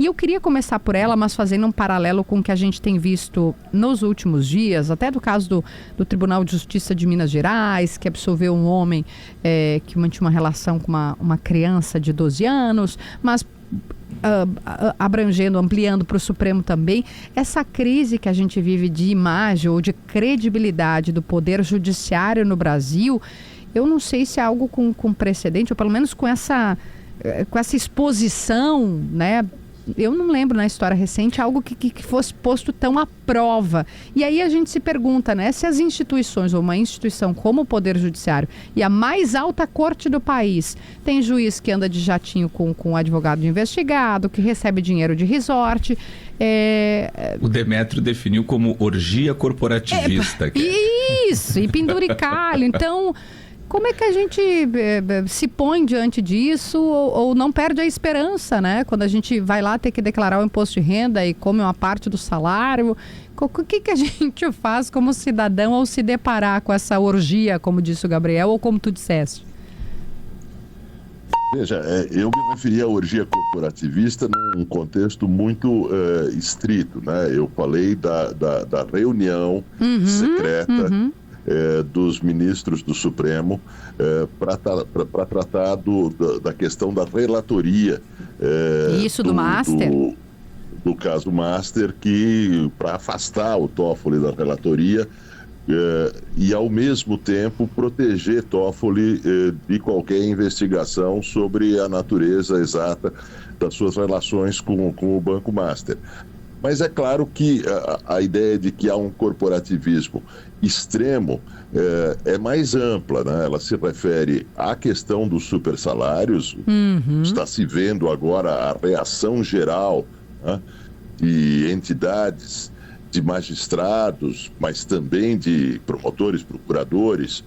E eu queria começar por ela, mas fazendo um paralelo com o que a gente tem visto nos últimos dias, até do caso do Tribunal de Justiça de Minas Gerais, que absolveu um homem que mantinha uma relação com uma criança de 12 anos, mas abrangendo, ampliando para o Supremo também, essa crise que a gente vive de imagem ou de credibilidade do Poder Judiciário no Brasil, eu não sei se é algo com precedente, ou pelo menos com essa exposição, né? Eu não lembro na história recente algo que fosse posto tão à prova. E aí a gente se pergunta, né? Se as instituições, ou uma instituição como o Poder Judiciário e a mais alta corte do país, tem juiz que anda de jatinho com advogado de investigado, que recebe dinheiro de resort. O Demétrio definiu como orgia corporativista. Isso, e penduricalho. Então, como é que a gente se põe diante disso ou não perde a esperança, né? Quando a gente vai lá ter que declarar o imposto de renda e come uma parte do salário, o que a gente faz como cidadão ao se deparar com essa orgia, como disse o Gabriel, ou como tu disseste? Veja, eu me referi à orgia corporativista num contexto muito estrito, né? Eu falei da reunião secreta dos ministros do Supremo para tratar da questão da relatoria. Isso, do Master? Do caso Master, que para afastar o Toffoli da relatoria e, ao mesmo tempo, proteger Toffoli de qualquer investigação sobre a natureza exata das suas relações com o Banco Master. Mas é claro que a ideia de que há um corporativismo extremo é mais ampla, né? Ela se refere à questão dos supersalários. Está se vendo agora a reação geral, né, de entidades, de magistrados, mas também de promotores, procuradores,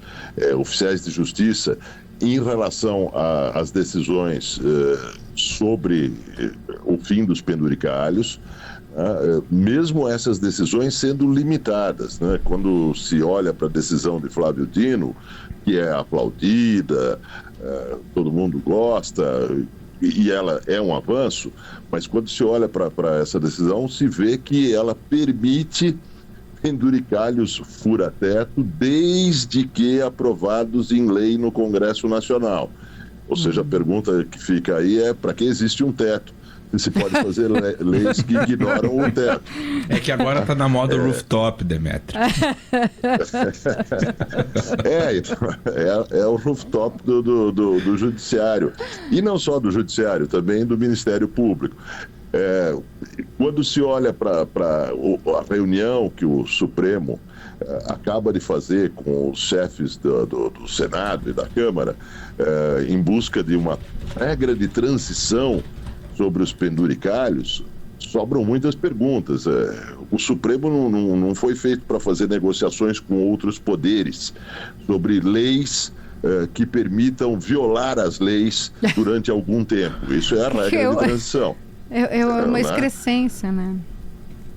oficiais de justiça, em relação às decisões sobre o fim dos penduricalhos. Mesmo essas decisões sendo limitadas, né? Quando se olha para a decisão de Flávio Dino, que é aplaudida, todo mundo gosta, e ela é um avanço, mas quando se olha para essa decisão, se vê que ela permite penduricalhos fura-teto desde que aprovados em lei no Congresso Nacional. Ou seja, a pergunta que fica aí é: para que existe um teto? Se pode fazer leis que ignoram o teto. É que agora está na moda rooftop, Demétrio. É o rooftop do judiciário. E não só do judiciário, também do Ministério Público. Quando se olha para a reunião que o Supremo acaba de fazer com os chefes do Senado e da Câmara, em busca de uma regra de transição sobre os penduricalhos, sobram muitas perguntas. O Supremo não foi feito para fazer negociações com outros poderes sobre leis que permitam violar as leis durante algum tempo. Isso é a regra de transição. É uma excrescência, né?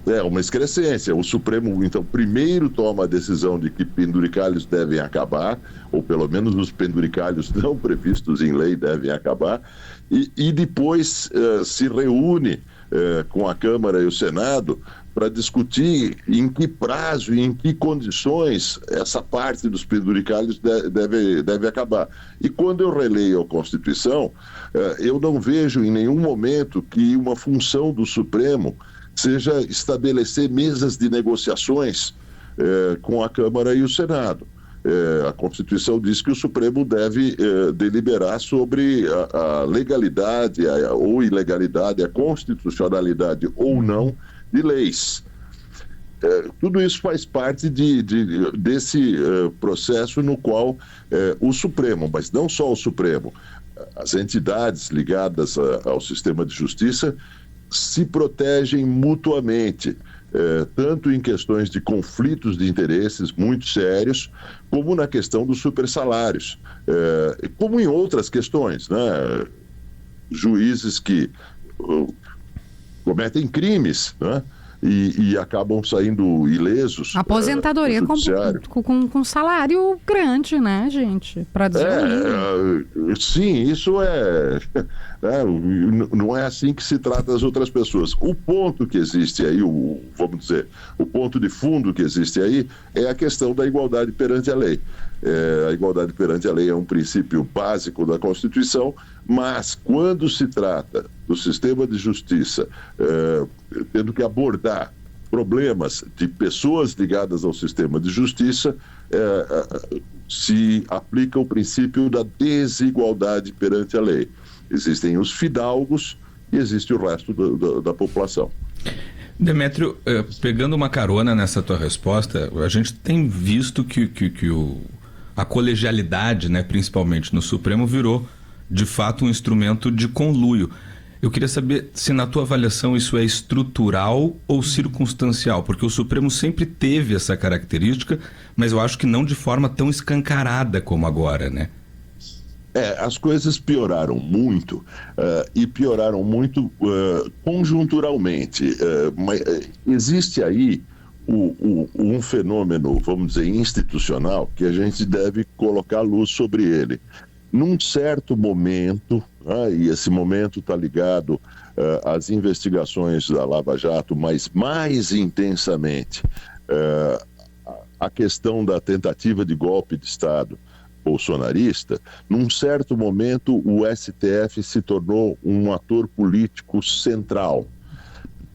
É uma excrescência. O Supremo, então, primeiro toma a decisão de que penduricalhos devem acabar, ou pelo menos os penduricalhos não previstos em lei devem acabar, e depois se reúne com a Câmara e o Senado para discutir em que prazo e em que condições essa parte dos penduricalhos deve acabar. E quando eu releio a Constituição, eu não vejo em nenhum momento que uma função do Supremo seja estabelecer mesas de negociações com a Câmara e o Senado. A Constituição diz que o Supremo deve deliberar sobre a legalidade ou ilegalidade, a constitucionalidade ou não de leis. Tudo isso faz parte desse processo no qual o Supremo, mas não só o Supremo, as entidades ligadas ao sistema de justiça se protegem mutuamente, tanto em questões de conflitos de interesses muito sérios, como na questão dos supersalários, como em outras questões, né? Juízes que cometem crimes, né? e acabam saindo ilesos. Aposentadoria com salário grande, né, gente? Para dizer sim, isso não é assim que se trata as outras pessoas. O ponto que existe aí, vamos dizer, o ponto de fundo que existe aí é a questão da igualdade perante a lei. A igualdade perante a lei é um princípio básico da Constituição, mas quando se trata do sistema de justiça tendo que abordar problemas de pessoas ligadas ao sistema de justiça, se aplica o princípio da desigualdade perante a lei. Existem os fidalgos e existe o resto da população. Demétrio, pegando uma carona nessa tua resposta, a gente tem visto que a colegialidade, né, principalmente no Supremo, virou de fato um instrumento de conluio. Eu queria saber se na tua avaliação isso é estrutural ou circunstancial, porque o Supremo sempre teve essa característica, mas eu acho que não de forma tão escancarada como agora, né? As coisas pioraram muito e pioraram muito conjunturalmente. Mas existe aí um fenômeno, vamos dizer, institucional, que a gente deve colocar luz sobre ele. Num certo momento, e esse momento está ligado às investigações da Lava Jato, mas mais intensamente a questão da tentativa de golpe de Estado bolsonarista, num certo momento o STF se tornou um ator político central.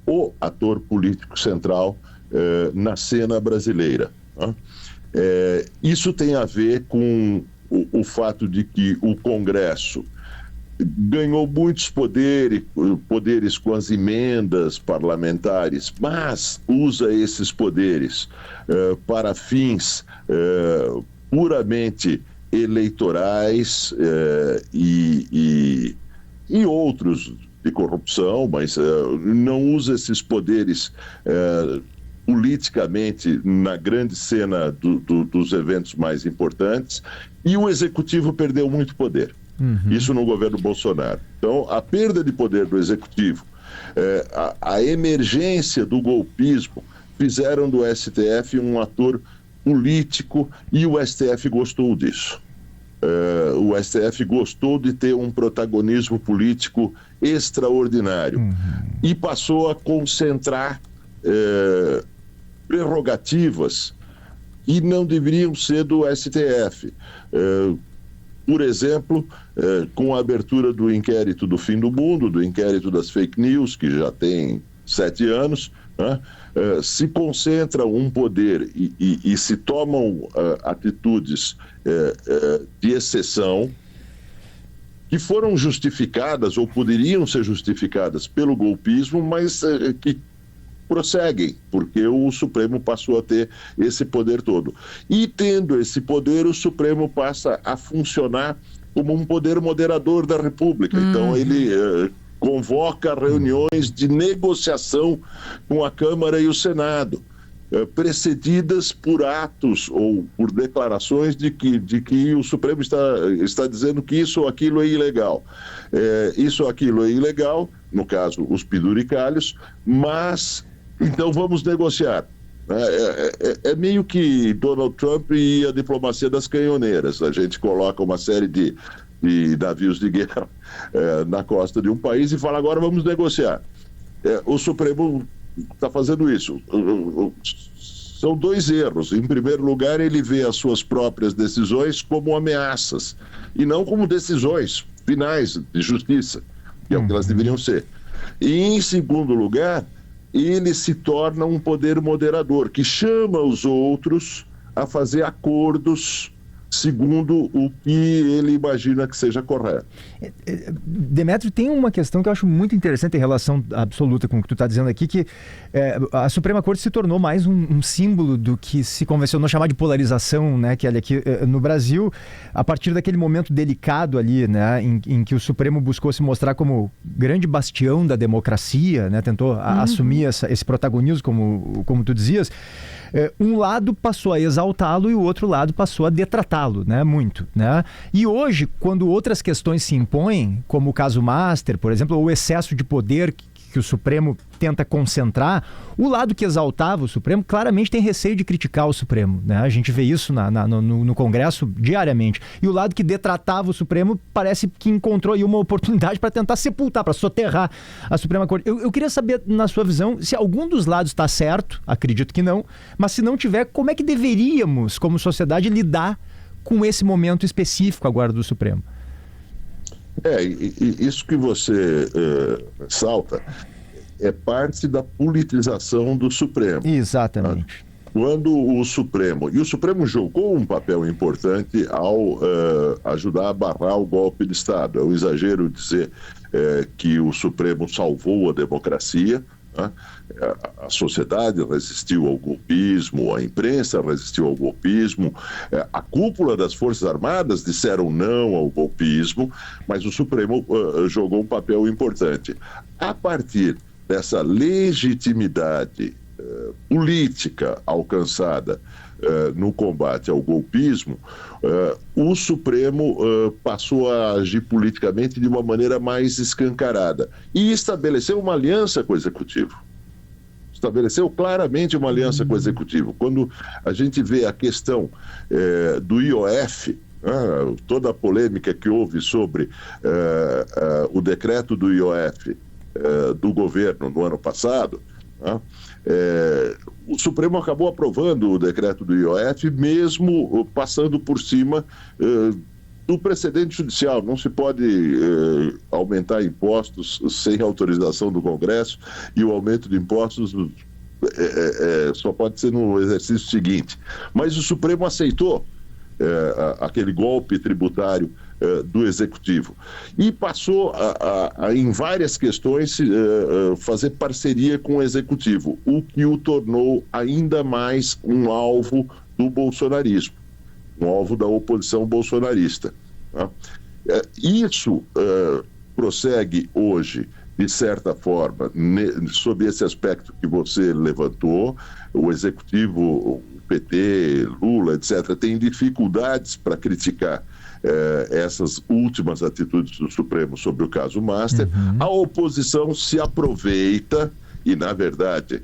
O ator político central na cena brasileira. Isso tem a ver com o fato de que o Congresso ganhou muitos poderes com as emendas parlamentares, mas usa esses poderes para fins puramente eleitorais e outros de corrupção, mas não usa esses poderes politicamente na grande cena dos eventos mais importantes, e o Executivo perdeu muito poder. Isso no governo Bolsonaro. Então, a perda de poder do Executivo, a emergência do golpismo, fizeram do STF um ator político, e o STF gostou disso. O STF gostou de ter um protagonismo político extraordinário e passou a concentrar prerrogativas que não deveriam ser do STF. Por exemplo, com a abertura do inquérito do fim do mundo, do inquérito das fake news, que já tem 7 anos, se concentra um poder e se tomam atitudes de exceção que foram justificadas ou poderiam ser justificadas pelo golpismo, mas que prosseguem, porque o Supremo passou a ter esse poder todo. E tendo esse poder, o Supremo passa a funcionar como um poder moderador da República. Então ele convoca reuniões de negociação com a Câmara e o Senado, precedidas por atos ou por declarações de que o Supremo está dizendo que isso ou aquilo é ilegal. Isso ou aquilo é ilegal, no caso, os penduricalhos, mas então vamos negociar. É meio que Donald Trump e a diplomacia das canhoneiras. A gente coloca uma série de navios de guerra na costa de um país e fala, agora vamos negociar. O Supremo está fazendo isso. São 2 erros. Em primeiro lugar, ele vê as suas próprias decisões como ameaças e não como decisões finais de justiça, que é o que elas deveriam ser. E, em segundo lugar, ele se torna um poder moderador, que chama os outros a fazer acordos segundo o que ele imagina que seja correto. Demétrio, tem uma questão que eu acho muito interessante em relação absoluta com o que tu está dizendo aqui, que a Suprema Corte se tornou mais um símbolo do que se convencionou chamar de polarização, né, que aqui no Brasil, a partir daquele momento delicado ali, né, em que o Supremo buscou se mostrar como grande bastião da democracia, né, tentou assumir esse protagonismo, como tu dizias. Um lado passou a exaltá-lo e o outro lado passou a detratá-lo, né, muito, né? E hoje, quando outras questões se impõem, como o caso Master, por exemplo, ou o excesso de poder que o Supremo tenta concentrar, o lado que exaltava o Supremo claramente tem receio de criticar o Supremo, né? A gente vê isso no Congresso diariamente. E o lado que detratava o Supremo parece que encontrou aí uma oportunidade para tentar sepultar, para soterrar a Suprema Corte. Eu queria saber, na sua visão, se algum dos lados está certo, acredito que não, mas se não tiver, como é que deveríamos, como sociedade, lidar com esse momento específico agora do Supremo? Isso que você salta é parte da politização do Supremo. Exatamente. Quando o Supremo jogou um papel importante ao ajudar a barrar o golpe de Estado. É um exagero dizer que o Supremo salvou a democracia, né? A sociedade resistiu ao golpismo, a imprensa resistiu ao golpismo, a cúpula das Forças Armadas disseram não ao golpismo, mas o Supremo jogou um papel importante. A partir dessa legitimidade política alcançada no combate ao golpismo, o Supremo passou a agir politicamente de uma maneira mais escancarada e estabeleceu uma aliança com o Executivo. Estabeleceu claramente uma aliança com o Executivo. Quando a gente vê a questão do IOF, toda a polêmica que houve sobre o decreto do IOF do governo no ano passado, o Supremo acabou aprovando o decreto do IOF, mesmo passando por cima do precedente judicial. Não se pode aumentar impostos sem autorização do Congresso, e o aumento de impostos só pode ser no exercício seguinte. Mas o Supremo aceitou aquele golpe tributário do Executivo e passou a em várias questões fazer parceria com o Executivo, o que o tornou ainda mais um alvo do bolsonarismo, um alvo da oposição bolsonarista, tá? Isso prossegue hoje, de certa forma, sob esse aspecto que você levantou. O Executivo, o PT, Lula, etc., tem dificuldades para criticar essas últimas atitudes do Supremo sobre o caso Master. A oposição se aproveita e, na verdade,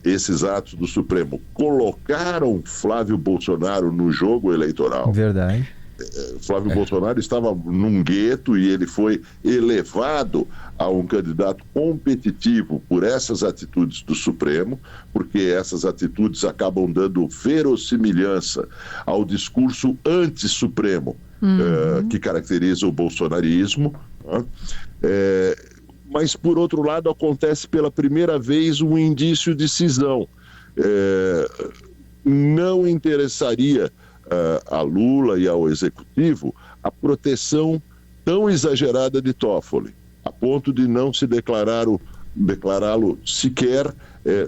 esses atos do Supremo colocaram Flávio Bolsonaro no jogo eleitoral. Verdade. Flávio Bolsonaro estava num gueto e ele foi elevado a um candidato competitivo por essas atitudes do Supremo, porque essas atitudes acabam dando verossimilhança ao discurso anti-Supremo que caracteriza o bolsonarismo, né? Mas, por outro lado, acontece pela primeira vez um indício de cisão. Não interessaria a Lula e ao Executivo a proteção tão exagerada de Toffoli, a ponto de não se declará-lo sequer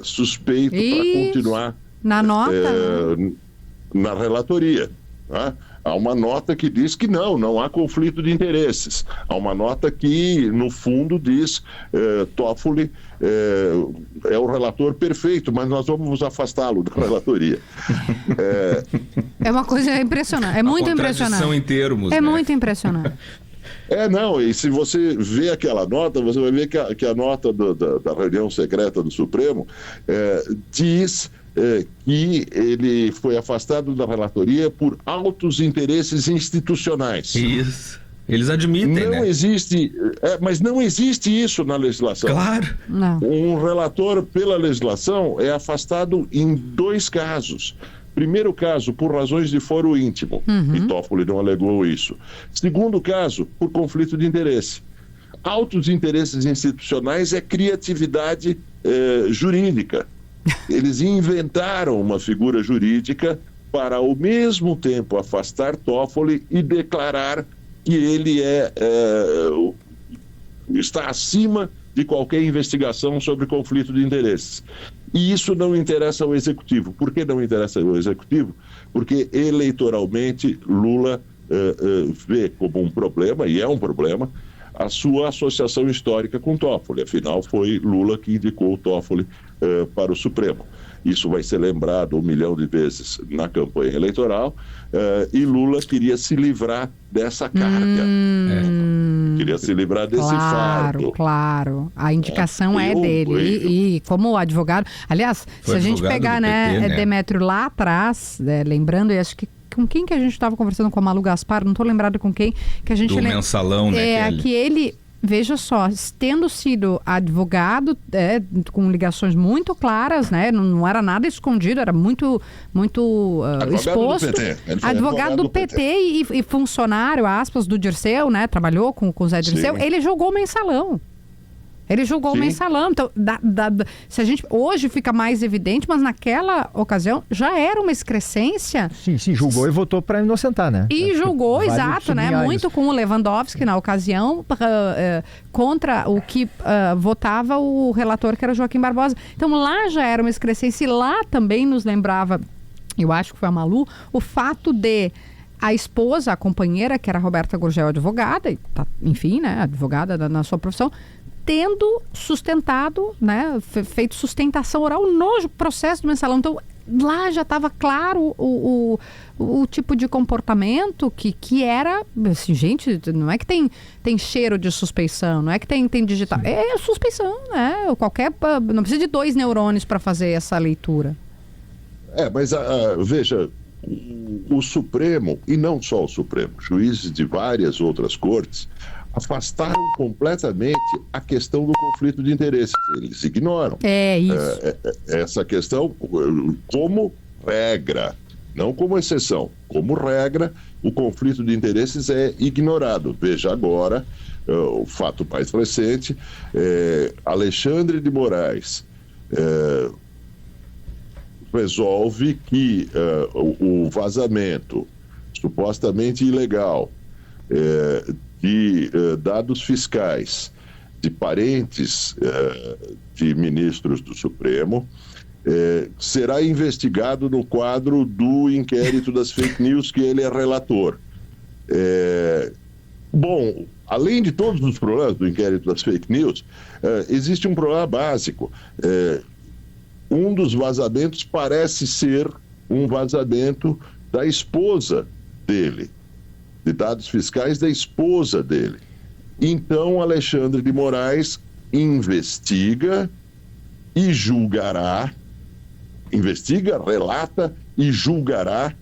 suspeito para continuar na nota, na relatoria, tá? Há uma nota que diz que não há conflito de interesses. Há uma nota que, no fundo, diz Toffoli é o relator perfeito, mas nós vamos afastá-lo da relatoria. É uma coisa impressionante, é muito impressionante. Em termos, né? Muito impressionante. E se você vê aquela nota, você vai ver que a nota da reunião secreta do Supremo diz que ele foi afastado da relatoria por altos interesses institucionais. Isso. Eles admitem, não existe, mas não existe isso na legislação. Claro. Não. Um relator pela legislação é afastado em 2 casos. Primeiro caso, por razões de foro íntimo, e Toffoli não alegou isso. Segundo caso, por conflito de interesse. Altos interesses institucionais é criatividade jurídica. Eles inventaram uma figura jurídica para, ao mesmo tempo, afastar Toffoli e declarar que ele está acima de qualquer investigação sobre conflito de interesses. E isso não interessa ao Executivo. Por que não interessa ao Executivo? Porque, eleitoralmente, Lula vê como um problema, e é um problema, a sua associação histórica com Toffoli. Afinal, foi Lula que indicou o Toffoli para o Supremo. Isso vai ser lembrado 1 milhão de vezes na campanha eleitoral, e Lula queria se livrar dessa carga. Queria se livrar desse fardo. Claro. A indicação é dele. E como advogado... Aliás, se a gente pegar, PT, Demétrio, lá atrás, lembrando, e acho que com quem que a gente estava conversando, com a Malu Gaspar, não estou lembrado com quem, que a gente... Do mensalão, né? Que ele... Veja só, tendo sido advogado, com ligações muito claras, né? Não era nada escondido, era muito exposto. Advogado do PT e funcionário, aspas, do Dirceu, né? Trabalhou com o Zé Dirceu. Sim. Ele julgou o mensalão. O mensalão. Então, se a gente hoje fica mais evidente, mas naquela ocasião já era uma excrescência. Sim, julgou e votou para inocentar, né? E julgou, vale, exato, né? Muito com o Lewandowski na ocasião, contra o que votava o relator, que era Joaquim Barbosa. Então lá já era uma excrescência, e lá também nos lembrava, eu acho que foi a Malu, o fato de a esposa, a companheira, que era a Roberta Gurgel, advogada, e enfim, né? Advogada na sua profissão, tendo sustentado, né, feito sustentação oral no processo do mensalão. Então, lá já estava claro o tipo de comportamento que era, assim, gente, não é que tem cheiro de suspeição, não é que tem digital, é suspeição, né? Não precisa de 2 neurônios para fazer essa leitura. Mas veja, o Supremo, e não só o Supremo, juízes de várias outras cortes, afastaram completamente a questão do conflito de interesses. Eles ignoram. Essa questão como regra, não como exceção. Como regra, o conflito de interesses é ignorado. Veja agora, o fato mais recente, Alexandre de Moraes resolve que o vazamento supostamente ilegal de dados fiscais de parentes de ministros do Supremo será investigado no quadro do inquérito das fake news, que ele é relator. Bom, além de todos os problemas do inquérito das fake news, existe um problema básico. Um dos vazamentos parece ser um vazamento da esposa dele, de dados fiscais da esposa dele. Então, Alexandre de Moraes investiga e julgará, relata e julgará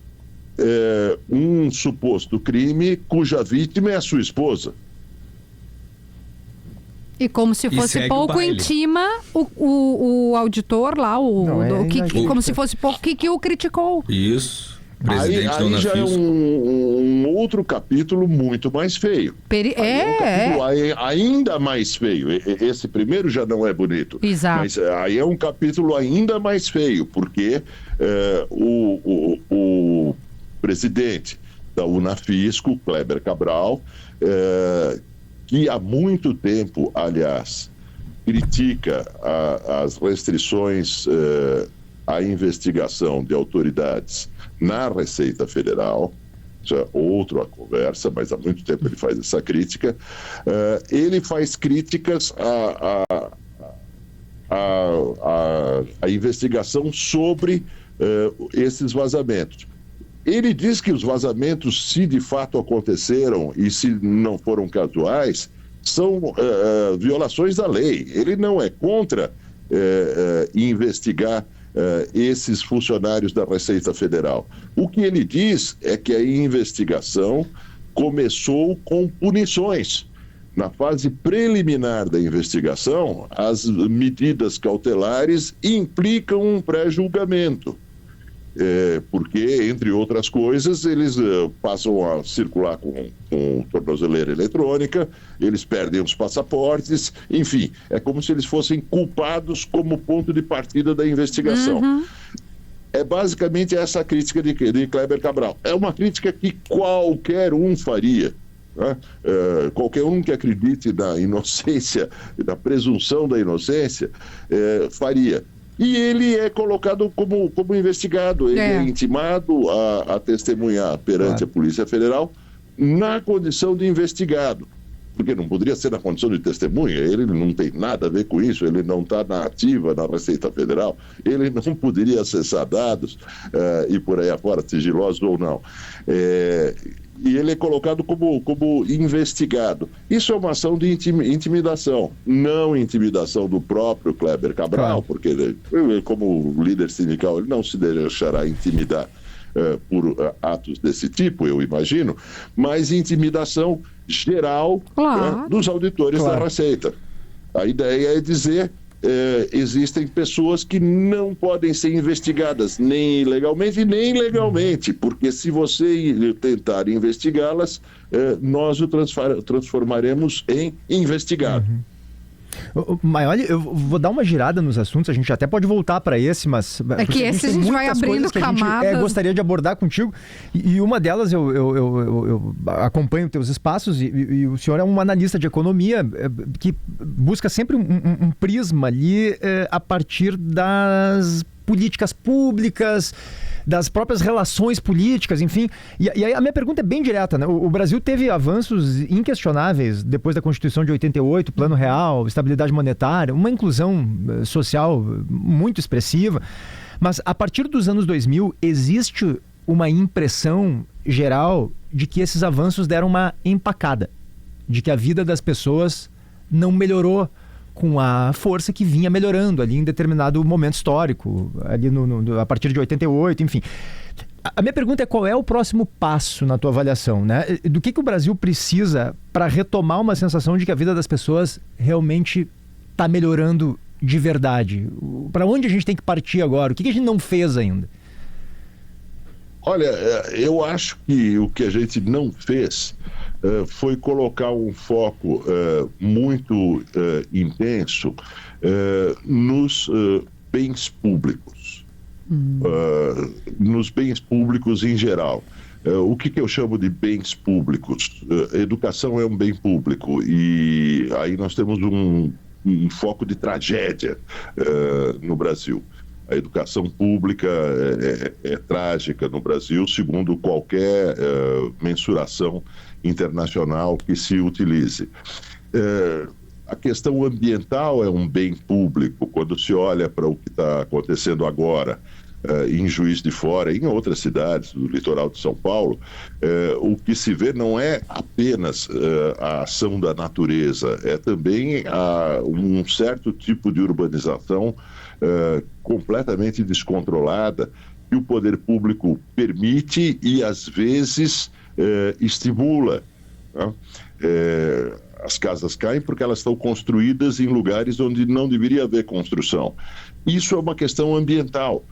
um suposto crime cuja vítima é a sua esposa. E como se fosse pouco intima o auditor lá, como se fosse pouco que o criticou. Isso. Presidente aí já é um outro capítulo muito mais feio. Ainda mais feio. Esse primeiro já não é bonito. Exato. Mas aí é um capítulo ainda mais feio, porque o presidente da Unafisco, Kleber Cabral, que há muito tempo, aliás, critica as restrições à investigação de autoridades na Receita Federal, isso é outra conversa, mas há muito tempo ele faz essa crítica. Ele faz críticas à investigação sobre esses vazamentos. Ele diz que os vazamentos, se de fato aconteceram e se não foram casuais, são violações da lei. Ele não é contra investigar esses funcionários da Receita Federal. O que ele diz é que a investigação começou com punições. Na fase preliminar da investigação, as medidas cautelares implicam um pré-julgamento. Porque, entre outras coisas, eles passam a circular com tornozeleira eletrônica, eles perdem os passaportes, enfim, é como se eles fossem culpados como ponto de partida da investigação. Uhum. É basicamente essa a crítica de Kleber Cabral. É uma crítica que qualquer um faria. Né? Qualquer um que acredite na inocência, na presunção da inocência, faria. E ele é colocado como investigado, ele é intimado a testemunhar perante a Polícia Federal na condição de investigado. porque não poderia ser na condição de testemunha, ele não tem nada a ver com isso, ele não está na ativa na Receita Federal, ele não poderia acessar dados e por aí afora, sigilosos ou não. E ele é colocado como investigado. Isso é uma ação de intimidação, não intimidação do próprio Kleber Cabral, porque ele, como líder sindical, ele não se deixará intimidar por atos desse tipo, eu imagino, mas intimidação geral, claro, dos auditores da Receita. A ideia é dizer... existem pessoas que não podem ser investigadas nem ilegalmente nem legalmente, porque se você tentar investigá-las, nós o transformaremos em investigado. Maioli, eu vou dar uma girada nos assuntos, a gente até pode voltar para esse, mas... É que esse a gente vai abrindo camadas. Eu gostaria de abordar contigo, e uma delas eu acompanho teus espaços, e o senhor é um analista de economia que busca sempre um prisma ali a partir das políticas públicas, das próprias relações políticas, enfim. E aí a minha pergunta é bem direta, né? O Brasil teve avanços inquestionáveis depois da Constituição de 88, Plano Real, estabilidade monetária, uma inclusão social muito expressiva. Mas a partir dos anos 2000, existe uma impressão geral de que esses avanços deram uma empacada, de que a vida das pessoas não melhorou com a força que vinha melhorando ali em determinado momento histórico, ali a partir de 88, enfim. A minha pergunta é: qual é o próximo passo na tua avaliação, né? Do que o Brasil precisa para retomar uma sensação de que a vida das pessoas realmente está melhorando de verdade? Para onde a gente tem que partir agora? O que a gente não fez ainda? Olha, eu acho que o que a gente não fez foi colocar um foco muito intenso nos bens públicos, nos bens públicos em geral. O que eu chamo de bens públicos? Educação é um bem público e aí nós temos um foco de tragédia no Brasil. A educação pública é trágica no Brasil, segundo qualquer mensuração internacional que se utilize. A questão ambiental é um bem público. Quando se olha para o que está acontecendo agora em Juiz de Fora, em outras cidades do litoral de São Paulo, o que se vê não é apenas a ação da natureza, é também um certo tipo de urbanização completamente descontrolada que o poder público permite e às vezes estimula, né? As casas caem porque elas estão construídas em lugares onde não deveria haver construção. Isso é uma questão ambiental.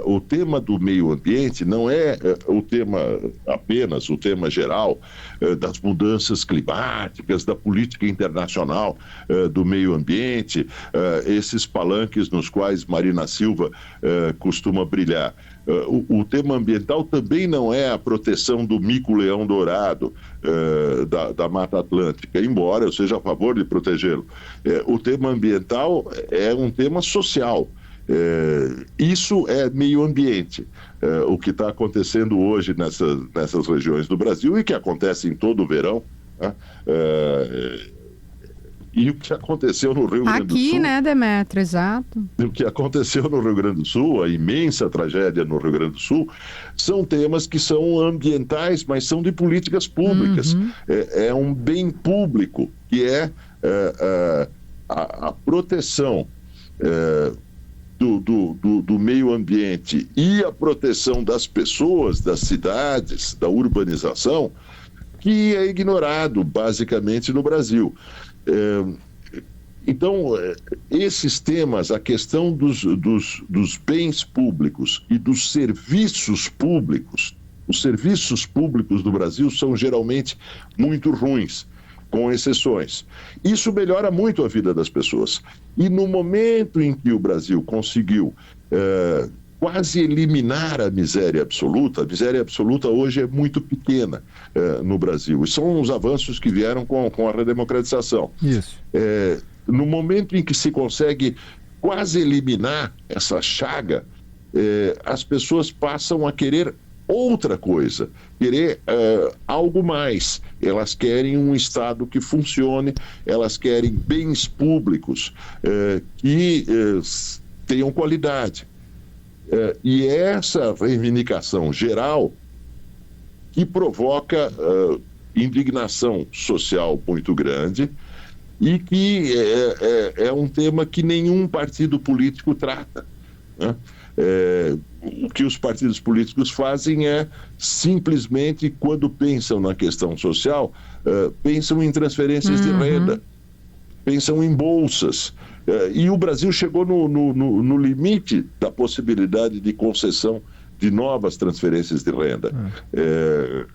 O tema do meio ambiente não é apenas o tema geral das mudanças climáticas, da política internacional do meio ambiente, esses palanques nos quais Marina Silva costuma brilhar. O tema ambiental também não é a proteção do mico-leão dourado da Mata Atlântica, embora eu seja a favor de protegê-lo. O tema ambiental é um tema social. Isso é meio ambiente. O que está acontecendo hoje nessas regiões do Brasil e que acontece em todo o verão, né? E o que aconteceu no Rio Grande do Sul... Aqui, né, Demetrio? Exato. O que aconteceu no Rio Grande do Sul, a imensa tragédia no Rio Grande do Sul, são temas que são ambientais, mas são de políticas públicas. É um bem público, que é a proteção do meio ambiente e a proteção das pessoas, das cidades, da urbanização, que é ignorado basicamente no Brasil. Então, esses temas, a questão dos bens públicos e dos serviços públicos, os serviços públicos do Brasil são geralmente muito ruins, com exceções. Isso melhora muito a vida das pessoas. E no momento em que o Brasil conseguiu quase eliminar a miséria absoluta hoje é muito pequena no Brasil. E são os avanços que vieram com a redemocratização. Isso. No momento em que se consegue quase eliminar essa chaga, as pessoas passam a querer outra coisa, querer algo mais. Elas querem um Estado que funcione, elas querem bens públicos que tenham qualidade. E essa reivindicação geral que provoca indignação social muito grande e que é um tema que nenhum partido político trata, né? O que os partidos políticos fazem é simplesmente, quando pensam na questão social, pensam em transferências de renda, pensam em bolsas. E o Brasil chegou no limite da possibilidade de concessão de novas transferências de renda.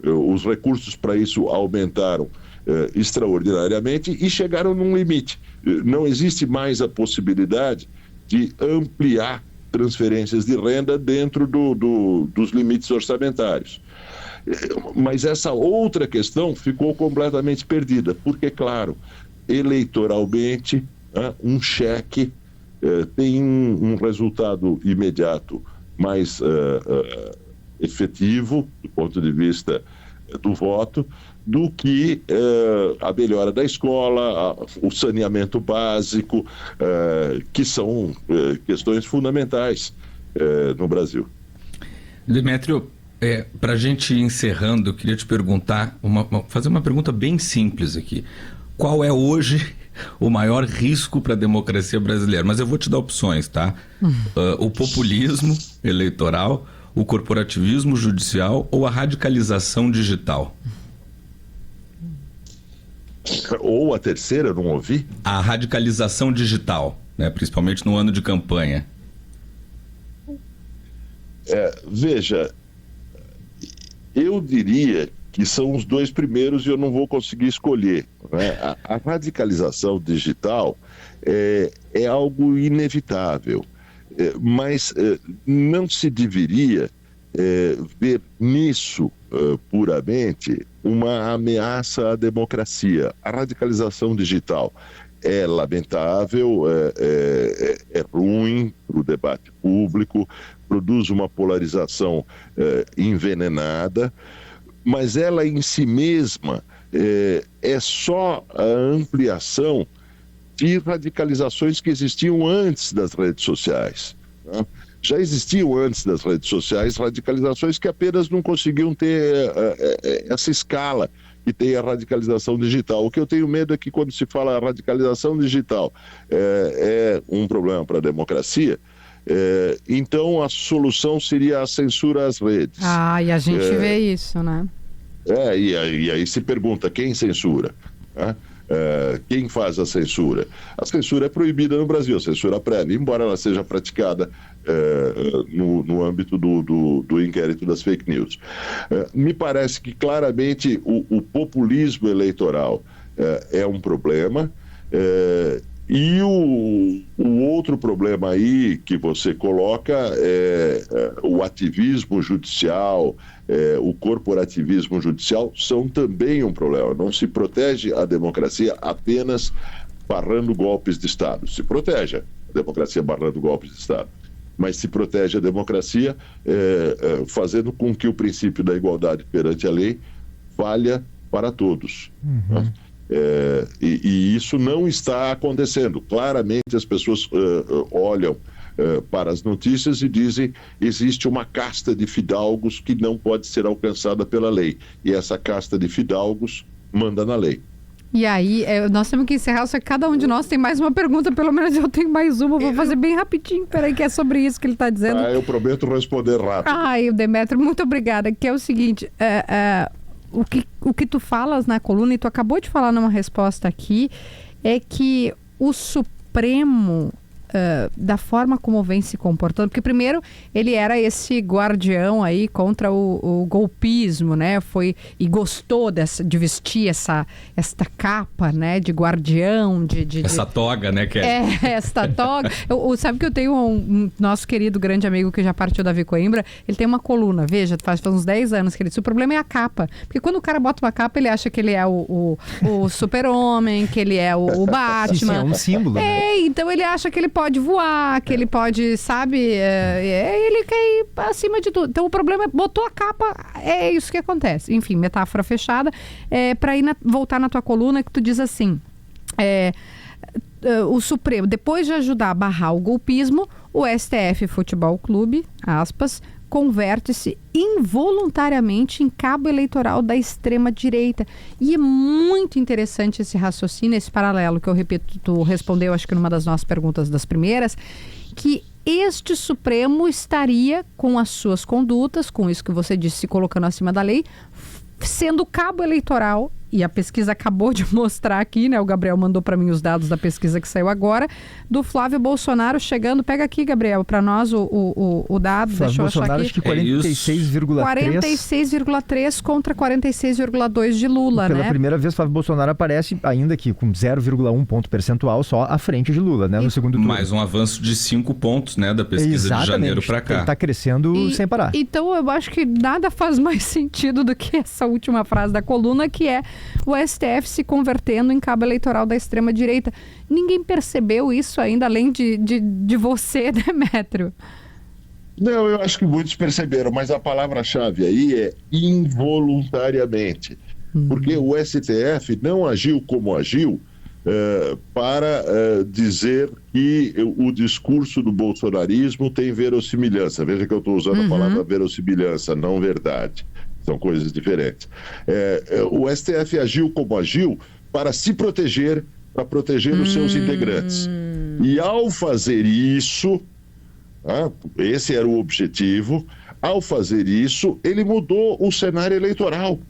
Os recursos para isso aumentaram extraordinariamente e chegaram num limite. Não existe mais a possibilidade de ampliar transferências de renda dentro dos limites orçamentários. Mas essa outra questão ficou completamente perdida, porque, claro, eleitoralmente, um cheque tem um resultado imediato mais efetivo, do ponto de vista do voto, do que a melhora da escola, o saneamento básico, que são questões fundamentais no Brasil. Demétrio, para a gente ir encerrando, eu queria te perguntar, fazer uma pergunta bem simples aqui. Qual é hoje o maior risco para a democracia brasileira? Mas eu vou te dar opções, tá? O populismo eleitoral, o corporativismo judicial ou a radicalização digital? Ou a terceira, eu não ouvi? A radicalização digital, né? Principalmente no ano de campanha. Veja, eu diria que são os dois primeiros e eu não vou conseguir escolher, né? A radicalização digital é algo inevitável, mas não se deveria ver nisso puramente uma ameaça à democracia. A radicalização digital é lamentável, é ruim para o debate público, produz uma polarização envenenada, mas ela em si mesma é só a ampliação de radicalizações que existiam antes das redes sociais, né? Já existiam antes das redes sociais radicalizações que apenas não conseguiam ter essa escala que tem a radicalização digital. O que eu tenho medo é que quando se fala radicalização digital é um problema para a democracia, então a solução seria a censura às redes. E a gente vê isso, né? E aí se pergunta, quem censura? Né? Quem faz a censura? A censura é proibida no Brasil, a censura prévia, embora ela seja praticada no âmbito do inquérito das fake news. Me parece que claramente o populismo eleitoral é um problema, e o outro problema aí que você coloca é o ativismo judicial, o corporativismo judicial são também um problema. Não se protege a democracia apenas barrando golpes de Estado. Se protege a democracia barrando golpes de Estado, mas se protege a democracia fazendo com que o princípio da igualdade perante a lei valha para todos. Né? E isso não está acontecendo. Claramente as pessoas olham para as notícias e dizem: existe uma casta de fidalgos que não pode ser alcançada pela lei, e essa casta de fidalgos manda na lei. E aí, nós temos que encerrar, só que cada um de nós tem mais uma pergunta, pelo menos eu tenho mais uma, vou fazer bem rapidinho, peraí, que é sobre isso que ele está dizendo. Eu prometo responder rápido. Demétrio, muito obrigada, que é o seguinte, o que tu falas na coluna, e tu acabou de falar numa resposta aqui, é que o Supremo, da forma como vem se comportando, porque primeiro ele era esse guardião aí contra o golpismo, né? E gostou de vestir esta capa, né? De guardião, essa toga, né? Esta toga. Sabe que eu tenho um nosso querido grande amigo que já partiu da Coimbra, ele tem uma coluna, veja, faz uns 10 anos que ele disse, o problema é a capa, porque quando o cara bota uma capa, ele acha que ele é o super-homem, que ele é o Batman. Sim, é um símbolo. Então ele acha que ele pode pode voar, que ele pode, sabe, ele quer ir acima de tudo. Então o problema é, botou a capa, é isso que acontece. Enfim, metáfora fechada. Para voltar na tua coluna, que tu diz assim, o Supremo, depois de ajudar a barrar o golpismo, o STF Futebol Clube, aspas, converte-se involuntariamente em cabo eleitoral da extrema-direita. E é muito interessante esse raciocínio, esse paralelo, que eu repito, tu respondeu, acho que numa das nossas perguntas das primeiras, que este Supremo estaria, com as suas condutas, com isso que você disse, se colocando acima da lei, sendo cabo eleitoral, e a pesquisa acabou de mostrar aqui, né? O Gabriel mandou para mim os dados da pesquisa que saiu agora, do Flávio Bolsonaro chegando. Pega aqui, Gabriel, para nós o dado. Flávio deixa eu Bolsonaro, achar aqui. Acho que 46,3. 46,3 contra 46,2 de Lula, Pela né? primeira vez, Flávio Bolsonaro aparece, ainda que com 0,1 ponto percentual, só à frente de Lula, né? No segundo turno. Mais um avanço de 5 pontos, né? Da pesquisa de janeiro para cá. Ele está crescendo sem parar. Então, eu acho que nada faz mais sentido do que essa última frase da coluna, que é o STF se convertendo em cabo eleitoral da extrema-direita. Ninguém percebeu isso ainda, além de você, Demétrio? Não, eu acho que muitos perceberam, mas a palavra-chave aí é involuntariamente. Porque o STF não agiu como agiu para dizer que o discurso do bolsonarismo tem verossimilhança. Veja que eu estou usando a palavra verossimilhança, não verdade. São coisas diferentes. O STF agiu como agiu para se proteger, para proteger os seus integrantes. E ao fazer isso, esse era o objetivo, ao fazer isso, ele mudou o cenário eleitoral.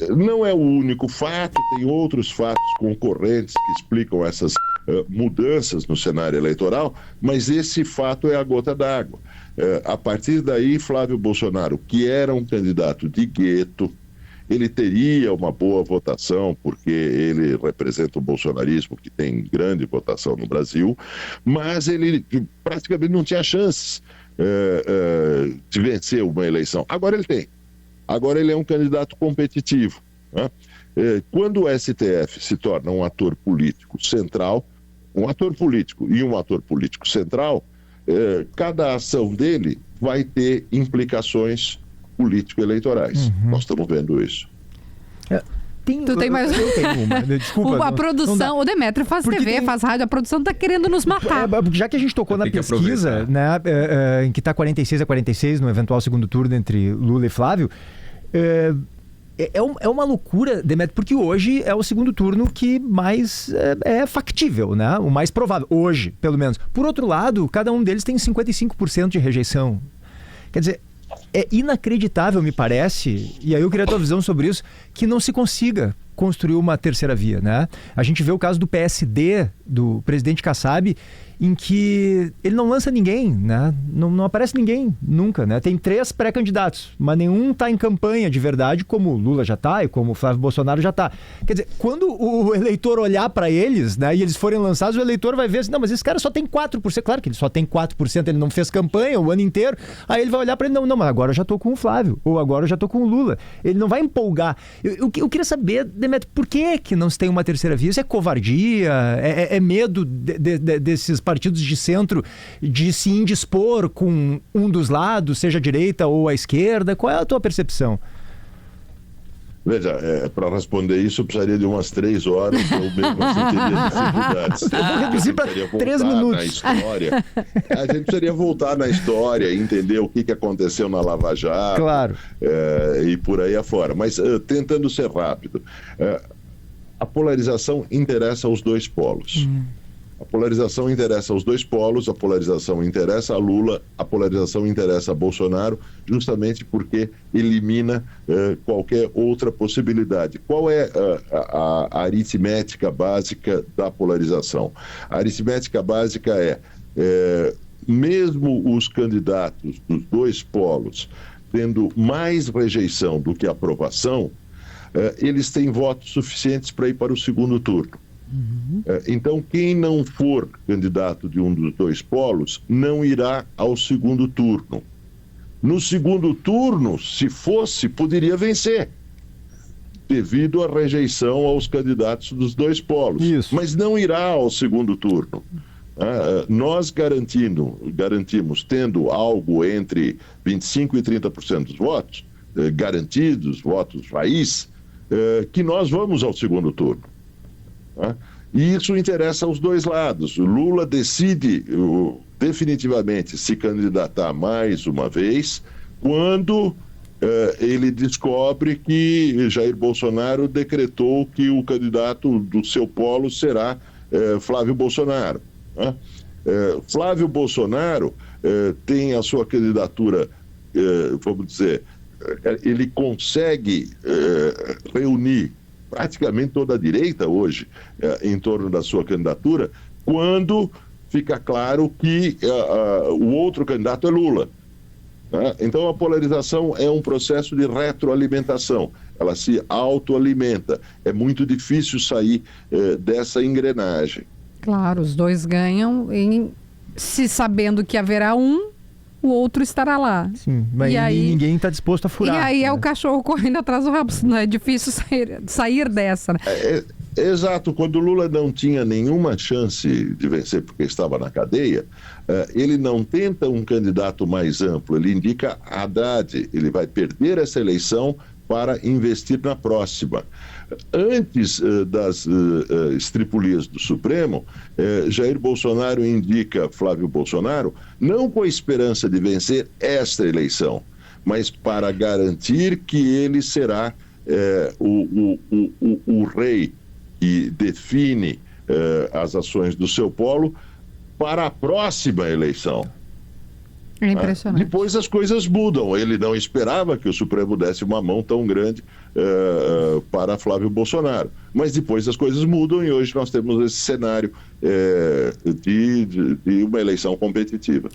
Não é o único fato, tem outros fatos concorrentes que explicam essas mudanças no cenário eleitoral, mas esse fato é a gota d'água. A partir daí, Flávio Bolsonaro, que era um candidato de gueto, ele teria uma boa votação, porque ele representa o bolsonarismo, que tem grande votação no Brasil, mas ele praticamente não tinha chances de vencer uma eleição. Agora ele tem. Agora ele é um candidato competitivo, né? Quando o STF se torna um ator político central, um ator político e um ator político central, cada ação dele vai ter implicações político-eleitorais. Nós estamos vendo isso. Tu tem mais Eu tenho uma. Desculpa. A produção, o Demétrio faz TV, faz rádio, a produção tá querendo nos matar. Já que a gente tocou na pesquisa, né, em que está 46-46 no eventual segundo turno entre Lula e Flávio, é uma loucura, Demétrio, porque hoje é o segundo turno que mais é factível, né? O mais provável, hoje, pelo menos. Por outro lado, cada um deles tem 55% de rejeição. Quer dizer, é inacreditável, me parece, e aí eu queria a tua visão sobre isso, que não se consiga construir uma terceira via, né? A gente vê o caso do PSD, do presidente Kassab, em que ele não lança ninguém, né? Não aparece ninguém, nunca, né? Tem 3 pré-candidatos, mas nenhum está em campanha de verdade, como o Lula já está e como o Flávio Bolsonaro já está. Quer dizer, quando o eleitor olhar para eles, né, e eles forem lançados, o eleitor vai ver assim, não, mas esse cara só tem 4%. Claro que ele só tem 4%, ele não fez campanha o ano inteiro. Aí ele vai olhar para ele, não, mas agora eu já estou com o Flávio, ou agora eu já estou com o Lula. Ele não vai empolgar. Eu queria saber, Demétrio, por que não se tem uma terceira via? Isso é covardia? É medo desses partidos de centro de se indispor com um dos lados, seja a direita ou a esquerda? Qual é a tua percepção? Veja, para responder isso eu precisaria de umas 3 horas, eu mesmo assim teria dificuldades. Eu vou reduzir para 3 minutos. A gente precisaria voltar na história e entender o que aconteceu na Lava Jato. Claro. E por aí afora. Mas tentando ser rápido, a polarização interessa aos dois polos. A polarização interessa aos dois polos, a polarização interessa a Lula, a polarização interessa a Bolsonaro, justamente porque elimina qualquer outra possibilidade. Qual é a aritmética básica da polarização? A aritmética básica mesmo os candidatos dos dois polos tendo mais rejeição do que aprovação, eles têm votos suficientes para ir para o segundo turno. Então, quem não for candidato de um dos dois polos, não irá ao segundo turno. No segundo turno, se fosse, poderia vencer. devido à rejeição aos candidatos dos dois polos. Isso. Mas não irá ao segundo turno. Nós garantimos, tendo algo entre 25% e 30% dos votos, garantidos, votos raiz, que nós vamos ao segundo turno. E isso interessa aos dois lados. O Lula decide definitivamente se candidatar mais uma vez quando ele descobre que Jair Bolsonaro decretou que o candidato do seu polo será Flávio Bolsonaro. Flávio Bolsonaro tem a sua candidatura, vamos dizer, ele consegue reunir praticamente toda a direita hoje em torno da sua candidatura, quando fica claro que o outro candidato é Lula. Então a polarização é um processo de retroalimentação, ela se autoalimenta. É muito difícil sair dessa engrenagem. Claro, os dois ganham se sabendo que haverá um, o outro estará lá. Sim, mas e aí, ninguém está disposto a furar. E aí é o cachorro correndo atrás do rabo, não é difícil sair dessa. Né? Exato, quando o Lula não tinha nenhuma chance de vencer porque estava na cadeia, ele não tenta um candidato mais amplo, ele indica Haddad, ele vai perder essa eleição para investir na próxima. Antes das estripulias do Supremo, Jair Bolsonaro indica Flávio Bolsonaro, não com a esperança de vencer esta eleição, mas para garantir que ele será o rei que define as ações do seu polo para a próxima eleição. É impressionante. Depois as coisas mudam. Ele não esperava que o Supremo desse uma mão tão grande para Flávio Bolsonaro. Mas depois as coisas mudam e hoje nós temos esse cenário de uma eleição competitiva.